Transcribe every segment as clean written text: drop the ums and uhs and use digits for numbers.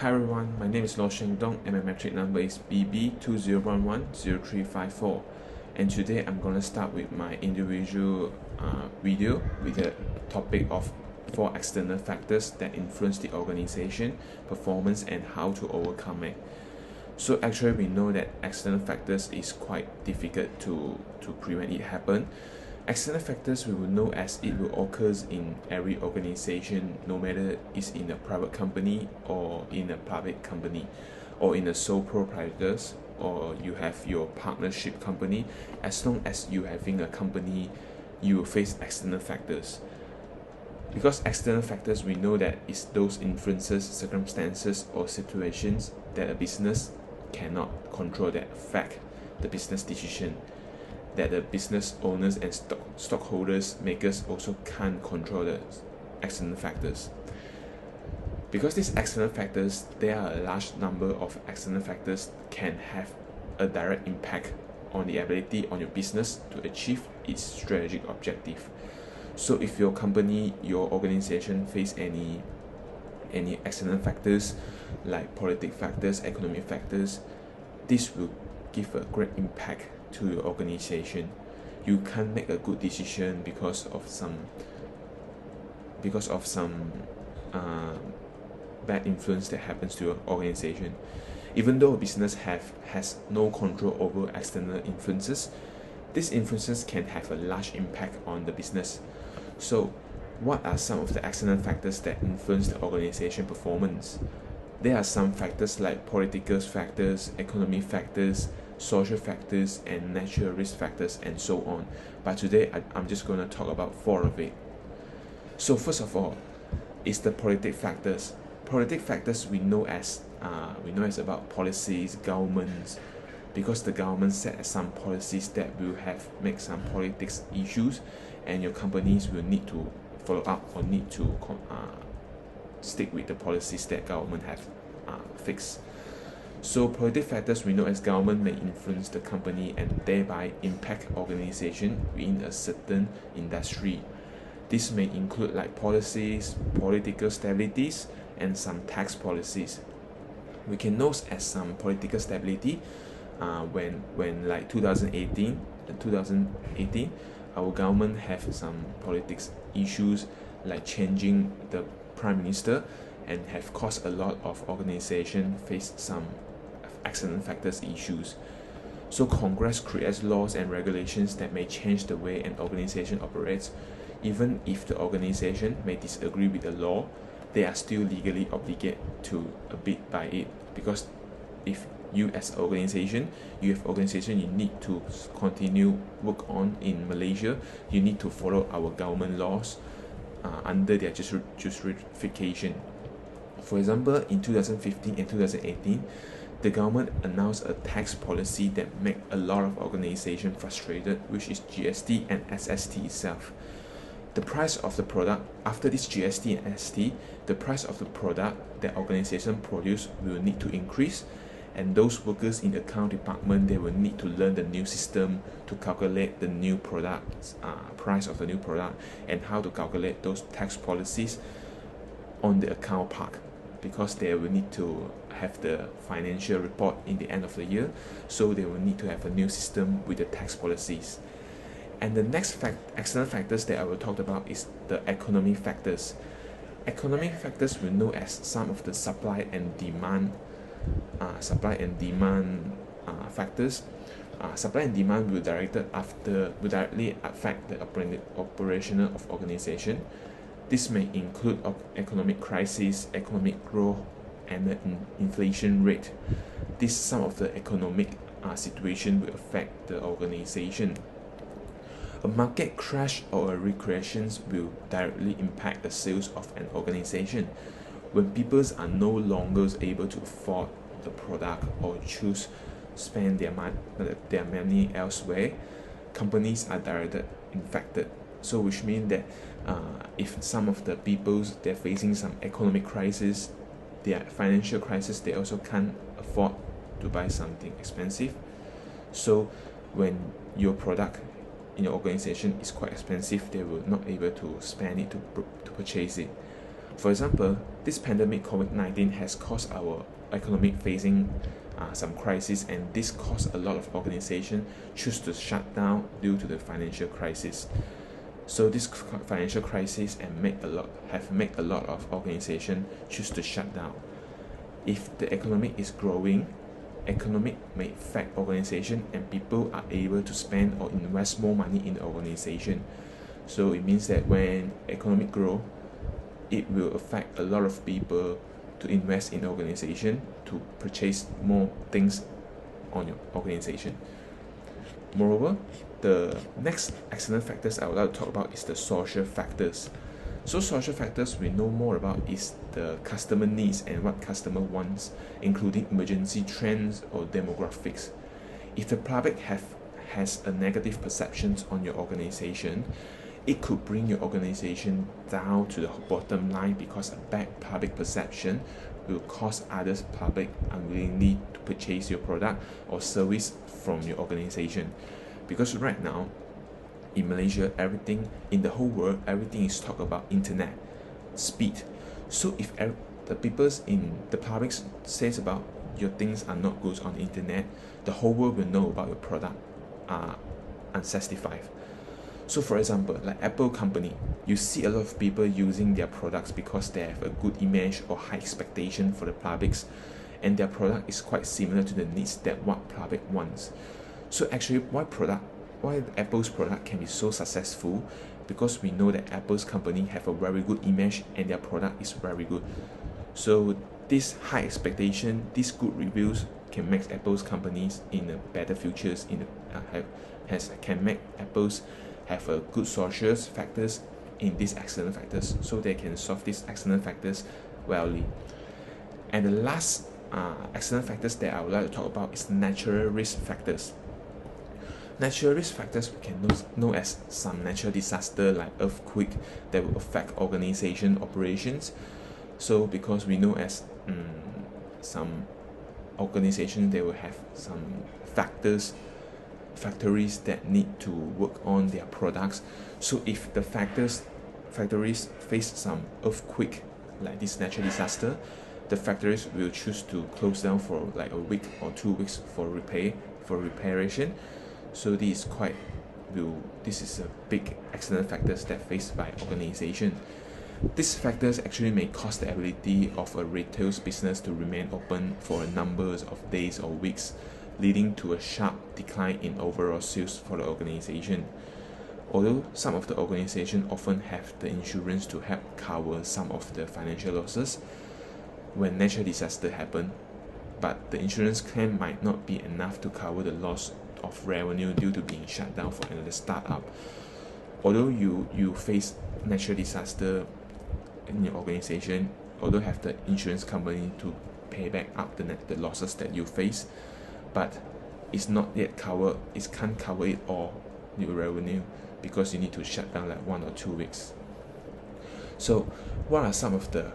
Hi everyone, my name is Lo Sheng Dong and my metric number is BB20110354, and today I'm going to start with my individual video with the topic of 4 external factors that influence the organization performance and how to overcome it. So actually we know that external factors is quite difficult to prevent it happen. External factors we will know as it will occurs in every organization, no matter it's in a private company or in a public company or in a sole proprietors or you have your partnership company. As long as you having a company, you will face external factors. Because external factors we know that is those influences, circumstances or situations that a business cannot control that affect the business decision, that the business owners and stockholders makers also can't control the external factors. Because these external factors, there are a large number of external factors can have a direct impact on the ability on your business to achieve its strategic objective. So if your company, your organization face any external factors like political factors, economic factors, this will give a great impact to your organization. You can't make a good decision because of some bad influence that happens to your organization. Even though a business has no control over external influences, these influences can have a large impact on the business. So what are some of the external factors that influence the organization performance? There are some factors like political factors, economic factors, social factors, and natural risk factors, and so on. But today I'm just going to talk about 4 of it. So first of all is the political factors. Political factors we know as about policies, governments, because the government set some policies that will make some politics issues, and your companies will need to follow up or need to stick with the policies that government have fixed. So political factors we know as government may influence the company and thereby impact organization within a certain industry. This may include like policies, political stabilities, and some tax policies. We can note as some political stability when like 2018, our government have some politics issues like changing the prime minister and have caused a lot of organization face some external factors issues. So Congress creates laws and regulations that may change the way an organization operates. Even if the organization may disagree with the law, they are still legally obligated to abide by it, because if you as an organization, you need to continue work on in Malaysia, you need to follow our government laws under their justification. For example, in 2015 and 2018, the government announced a tax policy that made a lot of organizations frustrated, which is GST and SST itself. The price of the product, after this GST and SST, the price of the product that organization produce will need to increase, and those workers in the account department, they will need to learn the new system to calculate the new product price of the new product and how to calculate those tax policies on the account part, because they will need to have the financial report in the end of the year, so they will need to have a new system with the tax policies. And the next external factors that I will talk about is the economic factors. Economic factors we know as some of the supply and demand factors. Supply and demand will directly affect the operational of organization. This may include economic crisis, economic growth, and the inflation rate. Some of the economic situation will affect the organization. A market crash or a recession will directly impact the sales of an organization. When people are no longer able to afford the product or choose spend their money elsewhere, companies are directly infected. So which means that if some of the people they're facing some economic crisis, their financial crisis, they also can't afford to buy something expensive. So when your product in your organization is quite expensive, they will not able to spend it to purchase it. For example, this pandemic COVID-19 has caused our economic facing some crisis, and this caused a lot of organizations choose to shut down due to the financial crisis. So this financial crisis have made a lot of organizations choose to shut down. If the economy is growing, economic may affect organization, and people are able to spend or invest more money in the organization. So it means that when economic grow, it will affect a lot of people to invest in organization, to purchase more things on your organization. Moreover, the next excellent factors I would like to talk about is the social factors. So social factors we know more about is the customer needs and what customer wants, including emergency trends or demographics. If the public has a negative perceptions on your organization, it could bring your organization down to the bottom line, because a bad public perception will cause others public unwillingly to purchase your product or service from your organization. Because right now in Malaysia, everything in the whole world, everything is talk about internet speed. So if the people's in the public says about your things are not good on the internet, the whole world will know about your product are unsatisfied. So for example, like Apple company, you see a lot of people using their products because they have a good image or high expectation for the publics, and their product is quite similar to the needs that what public wants. So actually why Apple's product can be so successful, because we know that Apple's company have a very good image and their product is very good. So this high expectation, these good reviews can make Apple's companies in a better futures can make Apple's have a good social factors in these excellent factors, so they can solve these excellent factors wellly. And the last excellent factors that I would like to talk about is natural risk factors. Natural risk factors we can know as some natural disaster like earthquake that will affect organization operations. So because we know as some organization, they will have some factories that need to work on their products. So if the factories face some earthquake like this natural disaster, the factories will choose to close down for like a week or 2 weeks for reparation. So this is a big excellent factors that faced by organization. These factors actually may cause the ability of a retail business to remain open for a number of days or weeks, leading to a sharp decline in overall sales for the organization. Although some of the organization often have the insurance to help cover some of the financial losses when natural disaster happen, but the insurance claim might not be enough to cover the loss of revenue due to being shut down for another startup. Although you face natural disaster in your organization, although have the insurance company to pay back up the losses that you face, but it's not yet covered. It can't cover it all your revenue, because you need to shut down like 1 or 2 weeks. So what are some of the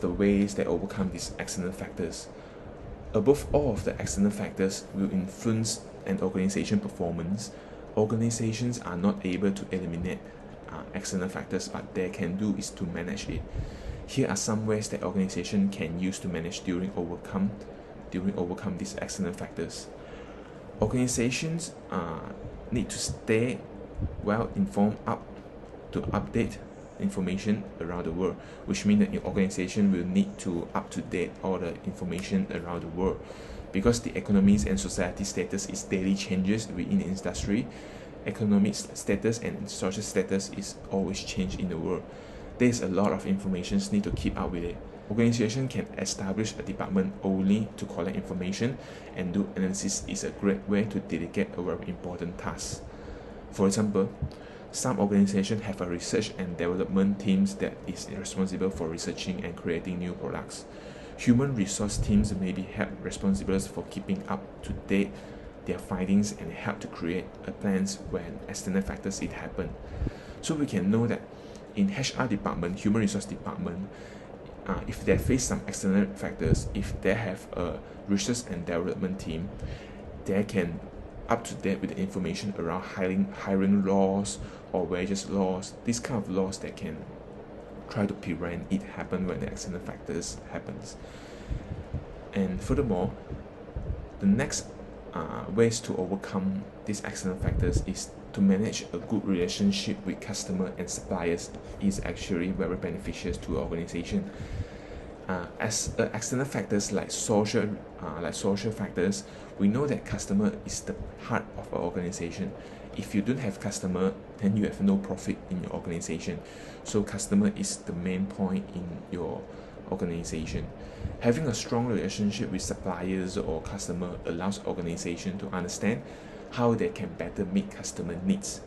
ways that overcome these excellent factors? Above all of the excellent factors will influence an organization performance. Organizations are not able to eliminate excellent factors, but they can do is to manage it. Here are some ways that organization can use to manage during overcome these excellent factors. Organizations need to stay well informed to update information around the world, which means that your organization will need to up to date all the information around the world, because the economies and society status is daily changes within the industry. Economic status and social status is always changed in the world. There's a lot of information need to keep up with it. Organization can establish a department only to collect information and do analysis is a great way to delegate a very important task. For example, some organizations have a research and development teams that is responsible for researching and creating new products. Human resource teams may be held responsible for keeping up to date their findings and help to create plans when external factors happen. So we can know that in HR department, human resource department, if they face some external factors, if they have a research and development team, they can up to date with the information around hiring laws or wages laws, this kind of laws that can try to prevent it happen when the external factors happens. And furthermore, the next ways to overcome these external factors is to manage a good relationship with customer and suppliers is actually very beneficial to organization. As external factors like social factors, we know that customer is the heart of our organization. If you don't have customer, then you have no profit in your organization. So customer is the main point in your organization. Having a strong relationship with suppliers or customer allows organization to understand how they can better meet customer needs.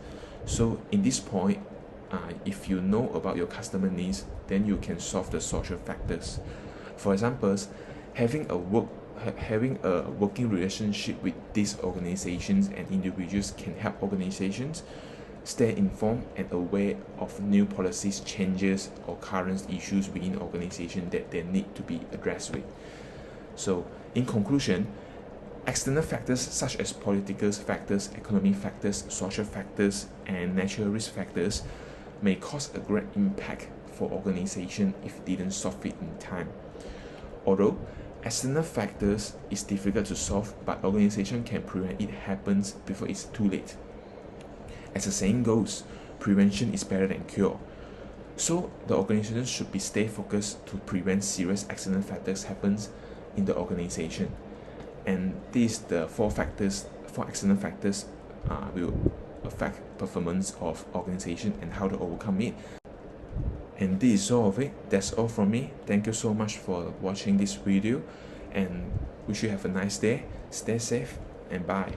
So in this point, if you know about your customer needs, then you can solve the social factors. For example, having a working relationship with these organizations and individuals can help organizations stay informed and aware of new policies, changes, or current issues within organization that they need to be addressed with. So in conclusion, external factors such as political factors, economic factors, social factors, and natural risk factors may cause a great impact for organization if didn't solve it in time. Although external factors is difficult to solve, but organization can prevent it happens before it's too late. As the saying goes, prevention is better than cure. So the organization should be stay focused to prevent serious external factors happens in the organization. And these the four external factors will affect performance of organization and how to overcome it. And this is all of it. That's all from me. Thank you so much for watching this video, and wish you have a nice day. Stay safe and bye.